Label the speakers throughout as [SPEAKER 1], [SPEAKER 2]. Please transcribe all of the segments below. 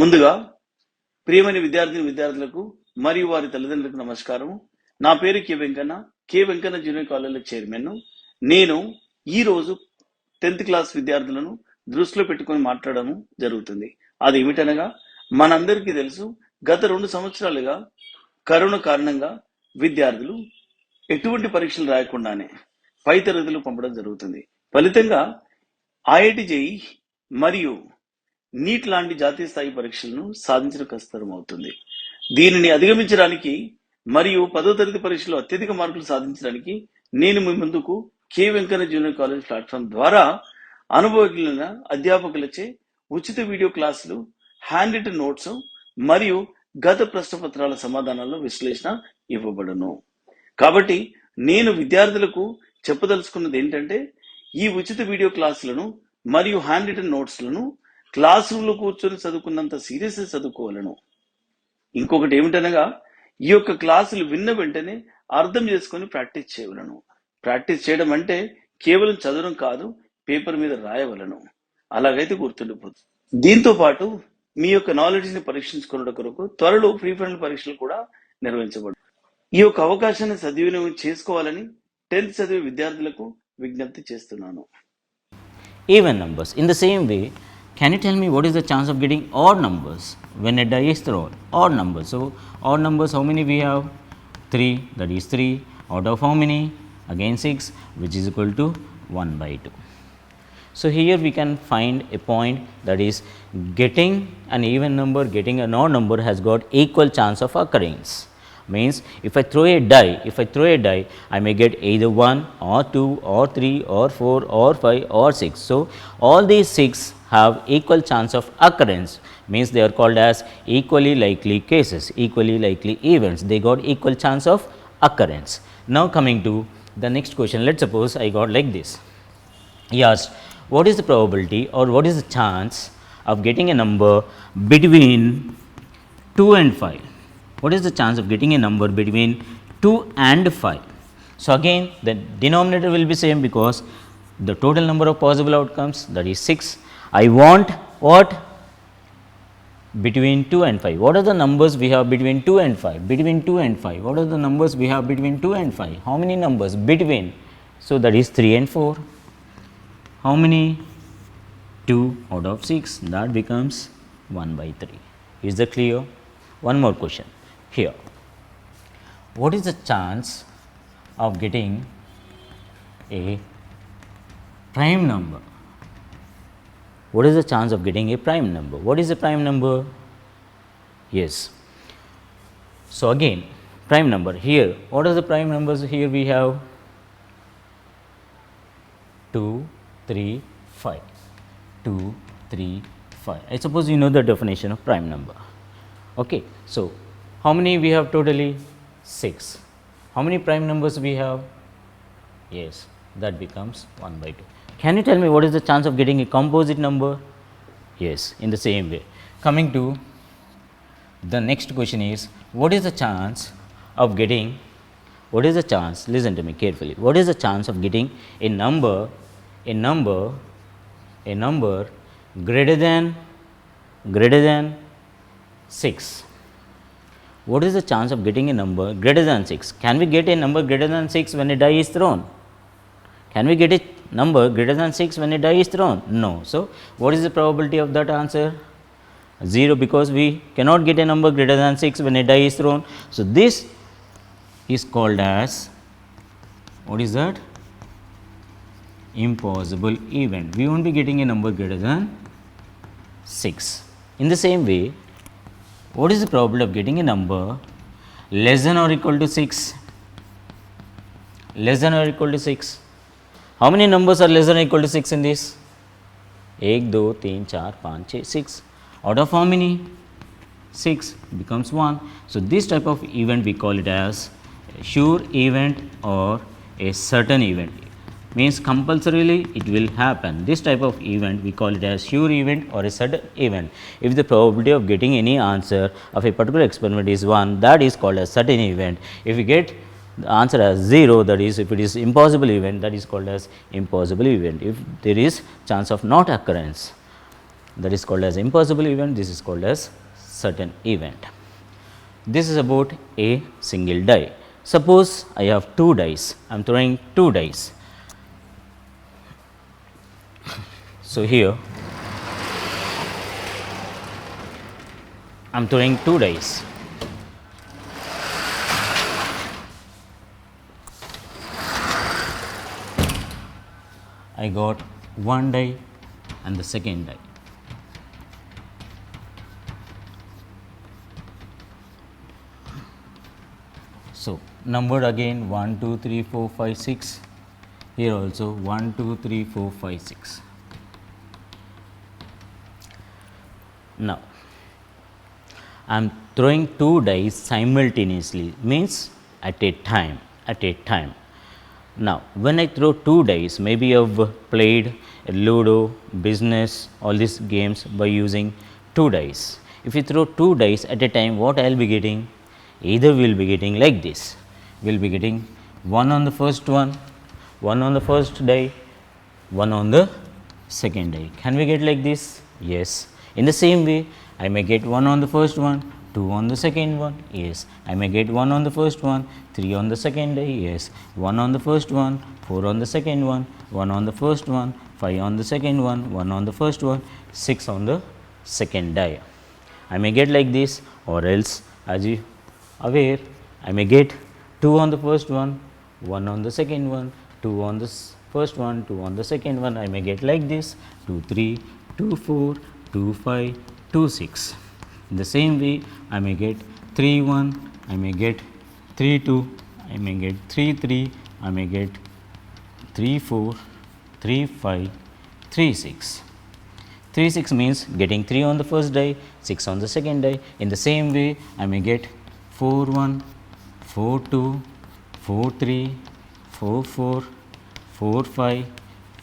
[SPEAKER 1] ముందుగా ప్రియమైన విద్యార్థులకు మరియు వారి తల్లిదండ్రులకు నమస్కారం. నా పేరు K Venkanna junior college chairman. నేను ఈ రోజు 10th క్లాస్ విద్యార్థులను దృష్టిలో పెట్టుకొని మాట్లాడడం జరుగుతుంది. అది ఏమిటనగా, మనందరికీ తెలుసు, గత 2 సంవత్సరాలుగా కరోనా కారణంగా విద్యార్థులు ఎటువంటి పరీక్షలు రాయకుండానే పై తరగతులు పంపడం జరుగుతుంది. ఫలితంగా ఐఐటి జేఈ మరియు నీట్ లాంటి జాతీయ స్థాయి పరీక్షలను సాధించడం కష్టతరం అవుతుంది. దీనిని అధిగమించడానికి మరియు 10వ తరగతి పరీక్షలో అత్యధిక మార్కులు సాధించడానికి నేను మీ ముందుకు K Venkanna junior college platform ద్వారా అనుభవజ్ఞులైన అధ్యాపకులచే ఉచిత వీడియో క్లాసులు, హ్యాండ్ రిటన్ నోట్స్ మరియు గత ప్రశ్నపత్రాల సమాధానాల విశ్లేషణ ఇవ్వబడును. కాబట్టి నేను విద్యార్థులకు చెప్పదలుచుకున్నది ఏంటంటే, ఈ ఉచిత వీడియో క్లాసులను మరియు హ్యాండ్ రిటన్ నోట్స్లను క్లాస్ రూమ్ లో కూర్చొని చదువుకున్నంత సీరియస్ చదువుకోవాలను. ఇంకొకటి ఏమిటనగా, ఈ యొక్క క్లాసులు విన్న వెంటనే అర్థం చేసుకొని ప్రాక్టీస్ చేయవలను. ప్రాక్టీస్ చేయడం అంటే కేవలం చదవడం కాదు, పేపర్ మీద రాయవలను. అలాగైతే గుర్తుండిపోతుంది. దీంతో పాటు మీ యొక్క నాలెడ్జ్ ని పరీక్షించుకున్న కొరకు త్వరలో ప్రీ ఫైనల్ పరీక్షలు కూడా నిర్వహించబడు. ఈ యొక్క అవకాశాన్ని సద్వినియోగం చేసుకోవాలని 10th చదివే విద్యార్థులకు విజ్ఞప్తి చేస్తున్నాను.
[SPEAKER 2] Even numbers. In the same way, can you tell me what is the chance of getting odd numbers when a die is thrown? Odd numbers. So, odd numbers, how many we have? 3, that is 3. Out of how many? Again 6, which is equal to 1 by 2. So, here we can find a point, that is getting an even number, getting an odd number has got equal chance of occurrence. Means if I throw a die, I may get either 1 or 2 or 3 or 4 or 5 or 6. So, all these 6 have equal chance of occurrence, means they are called as equally likely cases, equally likely events. They got equal chance of occurrence. Now, coming to the next question, let us suppose I got like this. He asked, what is the probability or what is the chance of getting a number between 2 and 5? What is the chance of getting a number between 2 and 5? So, again the denominator will be same, because the total number of possible outcomes, that is 6. I want what? Between 2 and 5. What are the numbers we have between 2 and 5? Between 2 and 5. What are the numbers we have between 2 and 5? How many numbers between? So, that is 3 and 4. How many? 2 out of 6, that becomes 1 by 3. Is that clear? One more question here. What is the chance of getting a prime number? What is the chance of getting a prime number? What is a prime number? Yes. So, again prime number here. What are the prime numbers here? We have 2, 3, 5. 2, 3, 5. I suppose you know the definition of prime number. Okay. So, how many we have totally? 6. How many prime numbers we have? Yes, that becomes 1 by 2. Can you tell me what is the chance of getting a composite number? Yes, in the same way. Coming to the next question is, what is the chance of getting, what is the chance, listen to me carefully, what is the chance of getting a number greater than 6? What is the chance of getting a number greater than 6? Can we get a number greater than 6 when a die is thrown? Can we get a number greater than 6 when a die is thrown? No. So, what is the probability of that answer? 0, because we cannot get a number greater than 6 when a die is thrown. So, this is called as, what is that? Impossible event. We won't be getting a number greater than 6. In the same way, what is the probability of getting a number less than or equal to 6? Less than or equal to 6. How many numbers are less than or equal to 6 in this? 1, 2, 3, 4, 5, 6, 6. Out of how many? 6 becomes 1. So, this type of event we call it as a sure event or a certain event. Means compulsorily it will happen. This type of event we call it as sure event or a certain event. If the probability of getting any answer of a particular experiment is 1, that is called as certain event. If we get the answer as 0, that is, if it is impossible event, that is called as impossible event, if there is chance of not occurrence. that is called as impossible event, this is called as certain event. This is about a single die. Suppose I have 2 dice, I am throwing 2 dice. So, here I am throwing 2 dice. I got one die and the second die. So, numbered again 1, 2, 3, 4, 5, 6. Here also 1, 2, 3, 4, 5, 6. Now, I am throwing 2 dice simultaneously, means at a time, Now, when I throw 2 dice, maybe I have played Ludo, business, all these games by using 2 dice. If you throw 2 dice at a time, what I will be getting? Either we will be getting like this, we will be getting 1 on the first one, 1 on the first die, 1 on the second die. Can we get like this? Yes. In the same way, I may get 1 on the first one, 2 on the second one, yes. I may get 1 on the first one, 3 on the second die, yes. 1 on the first one, 4 on the second one, 1 on the first one, 5 on the second one, 1 on the first one, 6 on the second die. I may get like this, or else as you aware, I may get 2 on the first one, 1 on the second one, 2 on the first one, 2 on the second one. I may get like this 2 3, 2 4, 2 5, 2 6. In the same way, I may get 3 1, I may get 3 2, I may get 3 3, I may get 3 4, 3 5, 3 6. 3 6 means getting 3 on the first die, 6 on the second die. In the same way, I may get 4 1, 4 2, 4 3, 4 4, 4 5,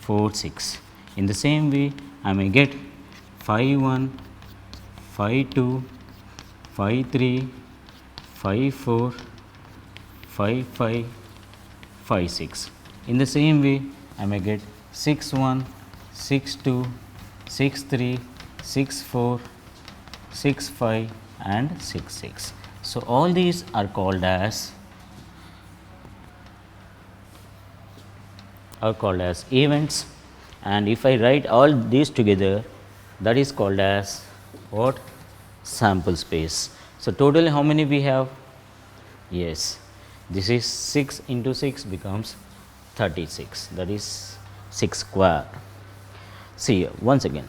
[SPEAKER 2] 4 6. In the same way, I may get 5 1, 5 2, 5 3, 5 4, 5 5, 5 6. In the same way, I may get 6 1, 6 2, 6 3, 6 4, 6 5 and 6 6. So, all these are called as events, and if I write all these together, that is called as what? Sample space. So, totally how many we have? Yes, this is 6 into 6 becomes 36, that is 6 square. See here, once again,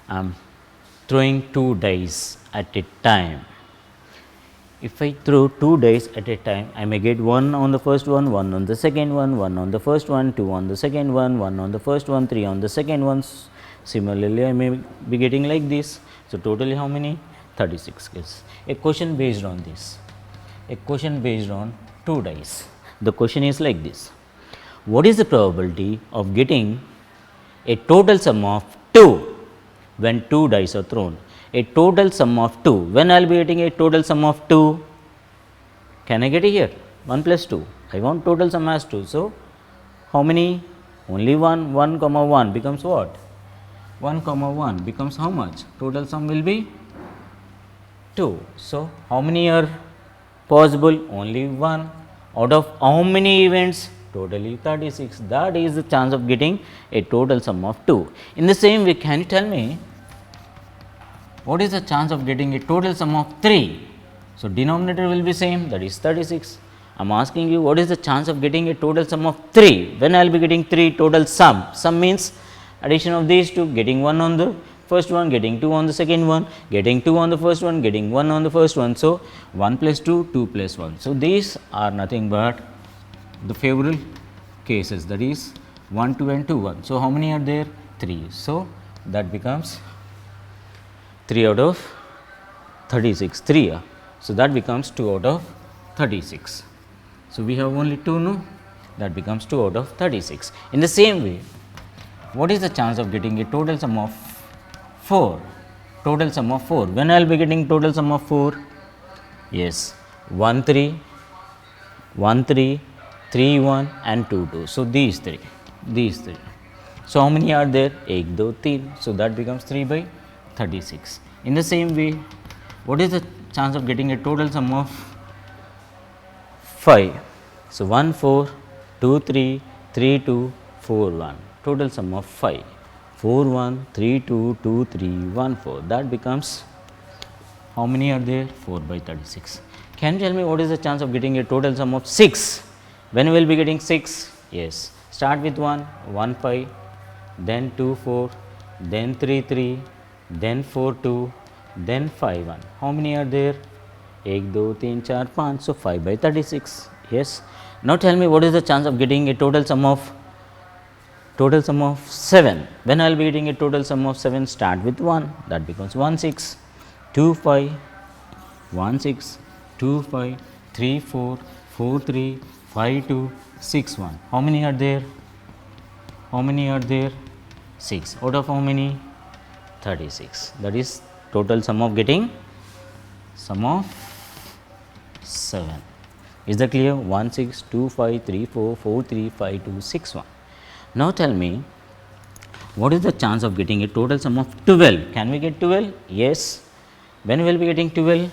[SPEAKER 2] I am throwing 2 dice at a time. If I throw 2 dice at a time, I may get 1 on the first one, 1 on the second one, 1 on the first one, 2 on the second one, 1 on the first one, 3 on the second one. Similarly, I may be getting like this. So, totally how many? 36 gives. A question based on this, a question based on 2 dice. The question is like this: what is the probability of getting a total sum of 2 when 2 dice are thrown? A total sum of 2. When I will be getting a total sum of 2? Can I get it here? 1 plus 2. I want total sum as 2. So, how many? Only 1. 1 comma 1 becomes what? 1 comma 1 becomes how much? Total sum will be 2. So, how many are possible? Only 1. Out of how many events? Totally 36. That is the chance of getting a total sum of 2. In the same way, can you tell me what is the chance of getting a total sum of 3? So, denominator will be same, that is 36. I am asking you what is the chance of getting a total sum of 3? When I will be getting 3 total sum? Sum means addition of these two, getting 1 on the first one, getting 2 on the second one, getting 2 on the first one, getting 1 on the first one. So, 1 plus 2, 2 plus 1. So, these are nothing but the favorable cases, that is 1, 2 and 2, 1. So, how many are there? 3. So, that becomes 3 out of 36, 3. So, that becomes 2 out of 36. So, we have only 2, no? That becomes 2 out of 36. In the same way, what is the chance of getting a total sum of 4? Total sum of 4. When I will be getting total sum of 4? Yes, 1 3, 1 3, 3 1 and 2 2. So, these 3. So, how many are there? 1, 2, 3. So, that becomes 3 by 36. In the same way, what is the chance of getting a total sum of 5? So, 1 4, 2 3, 3 2, 4 1, total sum of 5, 4 1, 3 2, 2 3, 1 4, that becomes, how many are there? 4 by 36. Can you tell me what is the chance of getting a total sum of 6? When we will be getting 6? Yes, start with 1, 1 5, then 2 4, then 3 3, then 4 2, then 5 1. How many are there? 1 2 3 4 5. So, 5 by 36. Yes. Now, tell me what is the chance of getting a total sum of 7. When I will be getting a total sum of 7, start with 1, that becomes 1 6, 2 5, 1 6, 2 5, 3 4, 4 3, 5 2, 6 1. How many are there? How many are there? 6. Out of how many? 36. That is total sum of getting sum of 7. Is that clear? 1 6, 2 5, 3 4, 4 3, 5 2, 6 1. Now, tell me what is the chance of getting a total sum of 12? Can we get 12? Yes. When we will be getting 12?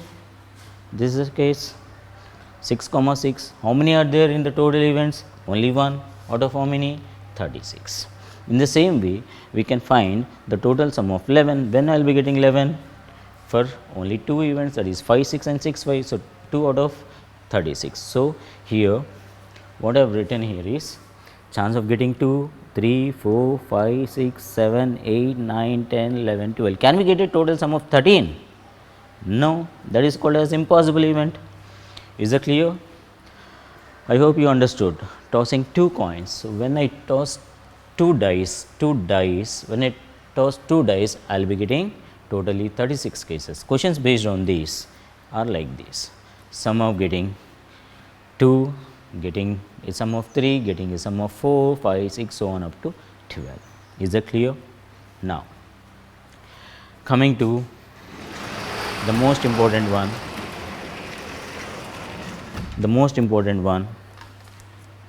[SPEAKER 2] This is the case 6 comma 6. How many are there in the total events? Only one. Out of how many? 36. In the same way, we can find the total sum of 11. When I will be getting 11? For only 2 events, that is 5 6 and 6 5. So, 2 out of 36. So, here what I have written here is chance of getting 2, 3, 4, 5, 6, 7, 8, 9, 10, 11, 12. Can we get a total sum of 13? No, that is called as impossible event. Is that clear? I hope you understood. Tossing 2 coins. So, when I toss 2 dice, when I toss 2 dice, I will be getting totally 36 cases. Questions based on these are like this: sum of getting 2, getting a sum of 3, getting a sum of 4, 5, 6, so on up to 12. Is that clear? Now, coming to the most important one,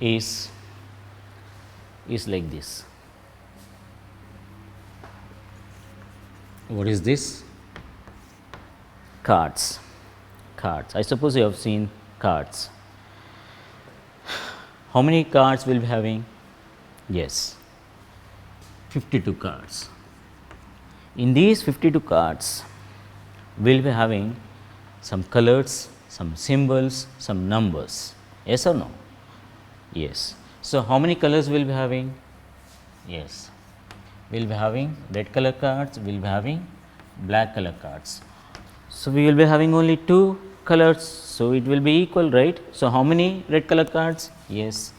[SPEAKER 2] is like this. What is this? Cards. I suppose you have seen cards. How many cards will be having? Yes, 52 cards. In these 52 cards, we will be having some colors, some symbols, some numbers. Yes or no? Yes. So, how many colors will be having? Yes, we will be having red color cards, we will be having black color cards. So, we will be having only 2 colors. So, it will be equal, right? So, how many red color cards? Yes,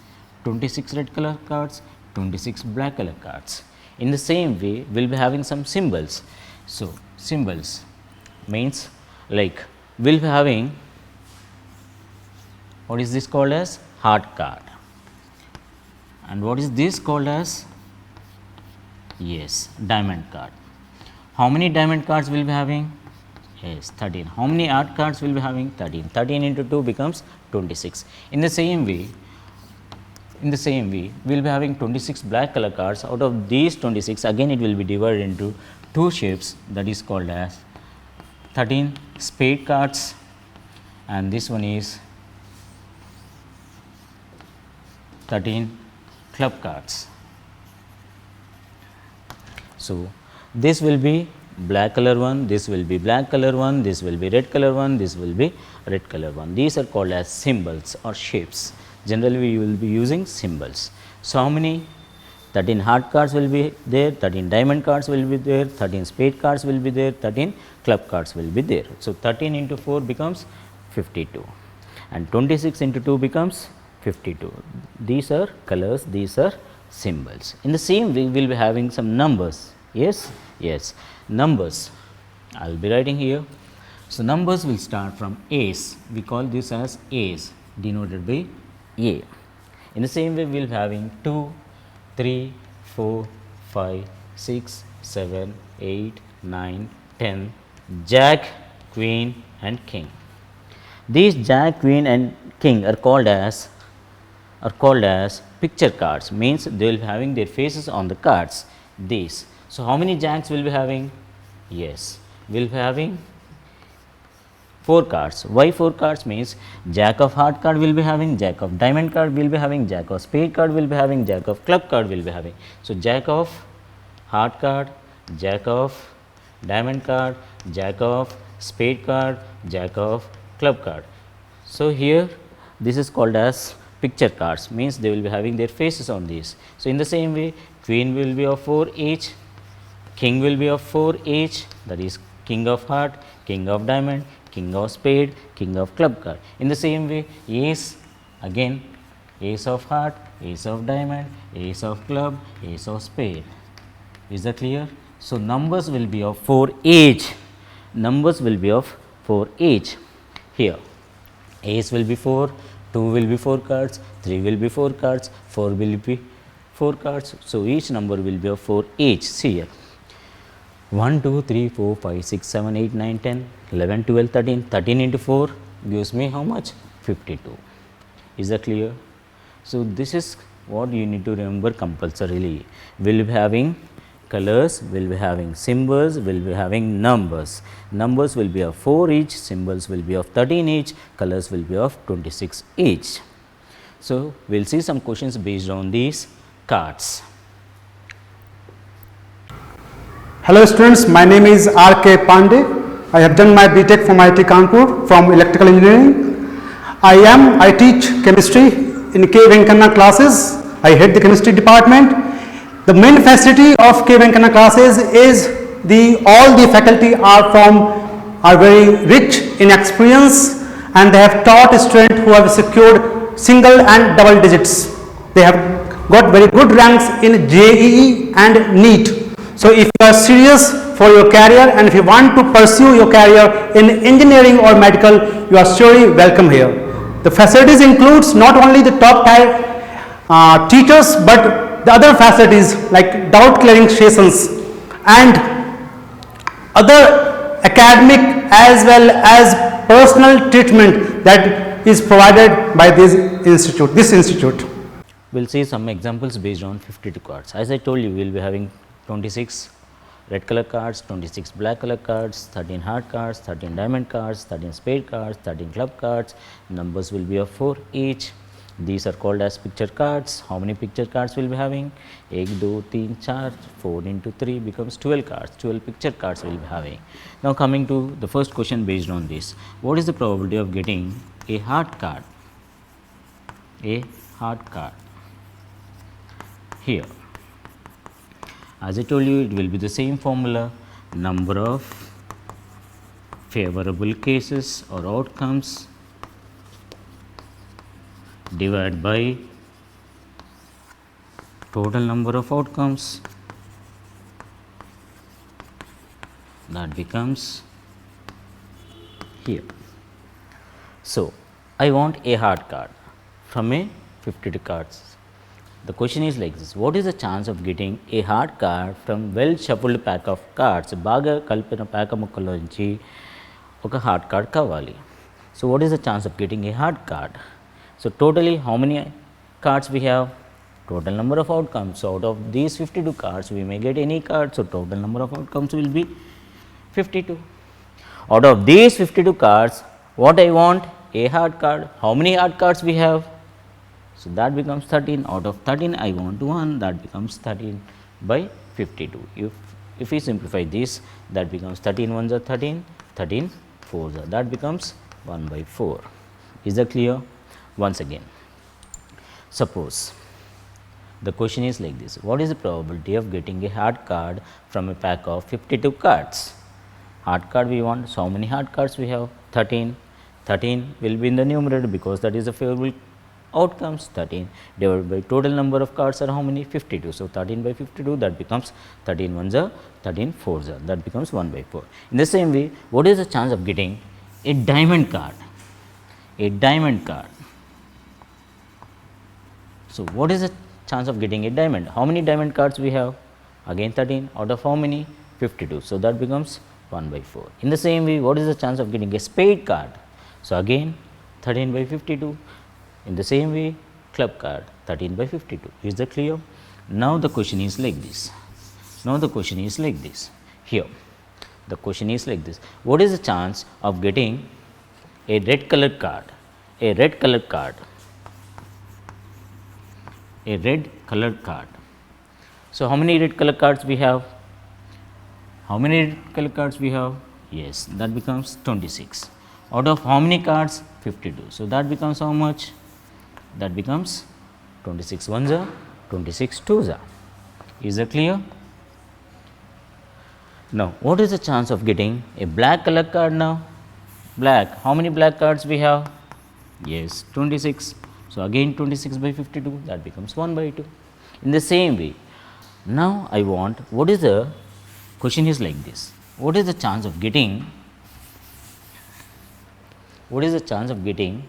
[SPEAKER 2] 26 red color cards, 26 black color cards. In the same way, we will be having some symbols. So, symbols means like we will be having, what is this called as? Heart card. And what is this called as? Yes, diamond card. How many diamond cards will be having? Yes, 13. How many heart cards will be having? 13. 13 into 2 becomes 26. In the same way, we will be having 26 black color cards. Out of these 26, again it will be divided into 2 shapes, that is called as 13 spade cards, and this one is 13 club cards. So, this will be black color one, this will be black color one, this will be red color one, this will be red color one. These are called as symbols or shapes. Generally, we will be using symbols. So, how many? 13 heart cards will be there, 13 diamond cards will be there, 13 spade cards will be there, 13 club cards will be there. So, 13 into 4 becomes 52 and 26 into 2 becomes 52. These are colors, these are symbols. In the same way, we will be having some numbers. Yes, yes, numbers. I will be writing here. So, numbers will start from A's. We call this as A's, denoted by A. In the same way, we will be having 2, 3, 4, 5, 6, 7, 8, 9, 10, Jack, Queen and King. These Jack, Queen and King are called as are called as picture cards, means they will be having their faces on the cards, these. So, how many jacks will be having? Yes, we will be having 4 cards. Why 4 cards? Means jack of heart card will be having, jack of diamond card will be having, jack of spade card will be having, jack of club card will be having. So, jack of heart card, jack of diamond card, jack of spade card, jack of club card. So, here this is called as picture cards, means they will be having their faces on these. So, in the same way queen will be of 4 each, king will be of 4 each, that is king of heart, king of diamond, king of spade, king of club card. In the same way ace, again ace of heart, ace of diamond, ace of club, ace of spade. Is that clear? So, numbers will be of 4 each, numbers will be of 4 each. Here ace will be 4, 2 will be 4 cards, 3 will be 4 cards, 4 will be 4 cards. So, each number will be of 4 each. See here 1, 2, 3, 4, 5, 6, 7, 8, 9, 10, 11, 12, 13, 13 into 4 gives me how much? 52. Is that clear? So, this is what you need to remember compulsorily. We will be having colors, we will be having symbols, we will be having numbers. Numbers will be of 4 each, symbols will be of 13 each, colors will be of 26 each. So, we will see some questions based on these cards.
[SPEAKER 3] Hello students, my name is R.K. Pandey. I have done my B.Tech from IIT Kanpur from electrical engineering. I teach chemistry in K. Venkana classes. I head the chemistry department. The main facility of K. Venkana classes is all the faculty are very rich in experience, and they have taught students who have secured single and double digits. They have got very good ranks in JEE and NEET. So, if you are serious for your career and if you want to pursue your career in engineering or medical, you are surely welcome here. The facilities includes not only the top tier teachers, but the other facilities like doubt clearing sessions and other academic as well as personal treatment that is provided by this institute.
[SPEAKER 2] We will see some examples based on 52 cards. As I told you, we will be having 26 red color cards, 26 black color cards, 13 heart cards, 13 diamond cards, 13 spade cards, 13 club cards. Numbers will be of 4 each. These are called as picture cards. How many picture cards will be having? 1, 2, 3, 4, 4 into 3 becomes 12 cards. 12 picture cards will be having. Now, coming to the first question based on this. What is the probability of getting a heart card? A heart card. Here, as I told you, it will be the same formula, number of favorable cases or outcomes divided by total number of outcomes, that becomes here. So, I want a heart card from a 52 cards. The question is like this: what is the chance of getting a heart card from well shuffled pack of cards? బాగా కలిపిన ప్యాక ముక్కలో నుంచి ఒక heart card కావాలి. So, what is the chance of getting a heart card? So, totally how many cards we have? Total number of outcomes. So, out of these 52 cards we may get any card. So, total number of outcomes will be 52. Out of these 52 cards, what I want? A heart card. How many heart cards we have? So, that becomes 13. Out of 13 I want 1, that becomes 13 by 52. If we simplify this, that becomes 13 ones are 13, 13 fours are, that becomes 1 by 4. Is that clear? Once again, suppose the question is like this: what is the probability of getting a heart card from a pack of 52 cards? Heart card we want, so how many heart cards we have? 13. 13 will be in the numerator because that is the favorable outcomes. 13 divided by total number of cards are how many? 52. So, 13 by 52, that becomes 13 ones are, 13 fours are, that becomes 1 by 4. In the same way, what is the chance of getting a diamond card? A diamond card. So, what is the chance of getting a diamond? How many diamond cards we have? Again 13, out of how many? 52. So, that becomes 1 by 4. In the same way, what is the chance of getting a spade card? So, again 13 by 52. In the same way, club card 13 by 52. Is that clear? Now the question is like this. Now the question is like this. Here, the question is like this. What is the chance of getting a red colored card? A red colored card. A red colored card. So, how many red colored cards we have? How many red colored cards we have? Yes, that becomes 26. Out of how many cards? 52. So, that becomes how much? That becomes 26 ones are, 26 twos are. Is that clear? Now, what is the chance of getting a black color card now? Black. How many black cards we have? Yes, 26. So, again 26 by 52, that becomes 1 by 2. In the same way, now I want, what is the question is like this. What is the chance of getting, what is the chance of getting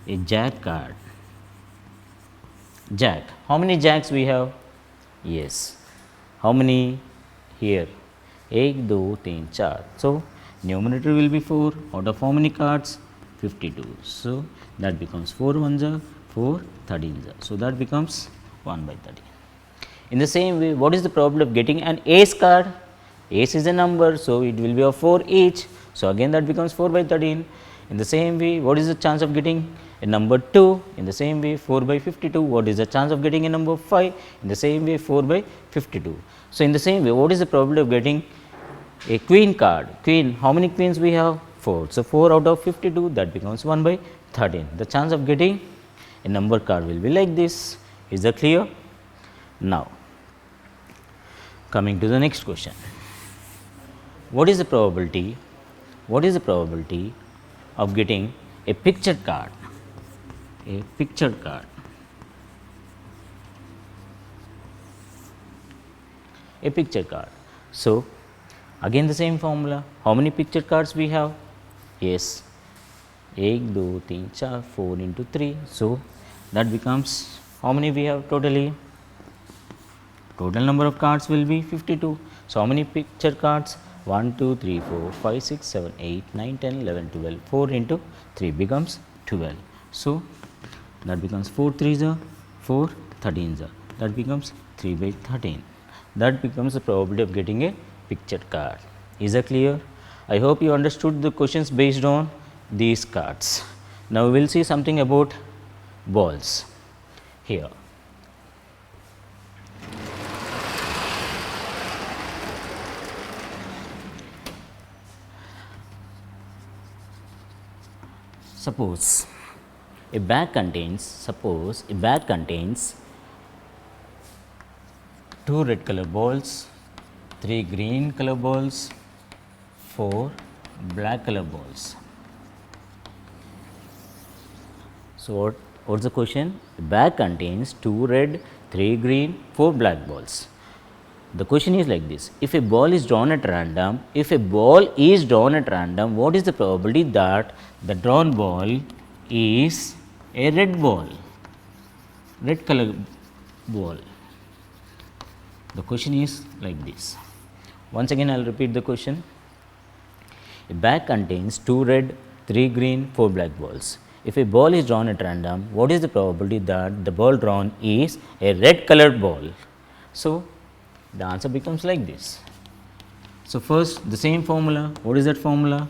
[SPEAKER 2] a jack card? Jack. How many jacks we have? Yes. How many here? 1, 2, 3, 4. So, numerator will be 4. Out of how many cards? 52. So, that becomes 4 ones are 4, 13s are. So, that becomes 1 by 13. In the same way, what is the probability of getting an ace card? Ace is a number, so it will be of 4 each. So, again that becomes 4 by 13. In the same way, what is the chance of getting a number 2? In the same way, 4 by 52. What is the chance of getting a number 5? In the same way, 4 by 52. So, in the same way, what is the probability of getting a queen card? Queen, how many queens we have? 4. So, 4 out of 52, that becomes 1 by 13. The chance of getting a number card will be like this. Is that clear? Now, coming to the next question. What is the probability? What is the probability of getting a pictured card? A pictured card. A picture card. So, again the same formula. How many picture cards we have? Yes, 1, 2, 3, 4, 4 into 3. So, that becomes how many we have totally? Total number of cards will be 52. So, how many picture cards? 1, 2, 3, 4, 5, 6, 7, 8, 9, 10, 11, 12. 4 into 3 becomes 12. So, that becomes 4 3s are 4, 13s are. That becomes 3 by 13. That becomes the probability of getting a pictured card. Is that clear? I hope you understood the questions based on these cards. Now, we will see something about balls here. Suppose a bag contains 2 red color balls, 3 green color balls, 4 black color balls. So, what's the question? A bag contains 2 red, 3 green, 4 black balls. The question is like this. If a ball is drawn at random, what is the probability that the drawn ball is a red ball, red color ball? The question is like this. Once again, I will repeat the question. A bag contains 2 red, 3 green, 4 black balls. If a ball is drawn at random, what is the probability that the ball drawn is a red colored ball? So, the answer becomes like this. So, first the same formula. What is that formula?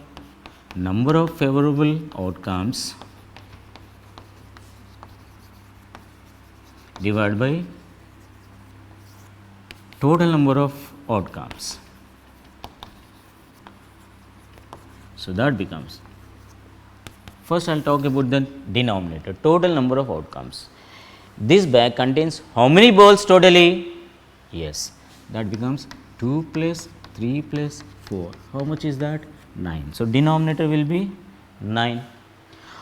[SPEAKER 2] Number of favorable outcomes divided by total number of outcomes. So, that becomes, first I will talk about the denominator, total number of outcomes. This bag contains how many balls totally? Yes, that becomes 2 plus 3 plus 4. How much is that? 9. So, denominator will be 9.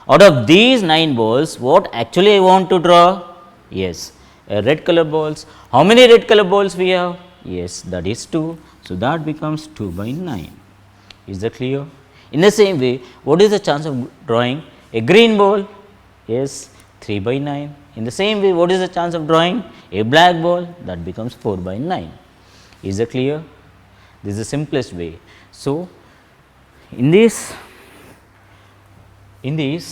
[SPEAKER 2] Out of these 9 balls, what actually I want to draw? Yes, red color balls. How many red color balls we have? Yes, that is 2. So, that becomes 2 by 9. Is that clear? In the same way, what is the chance of drawing a green ball? Yes, 3 by 9. In the same way, what is the chance of drawing a black ball? That becomes 4 by 9. Is that clear? This is the simplest way. So, in this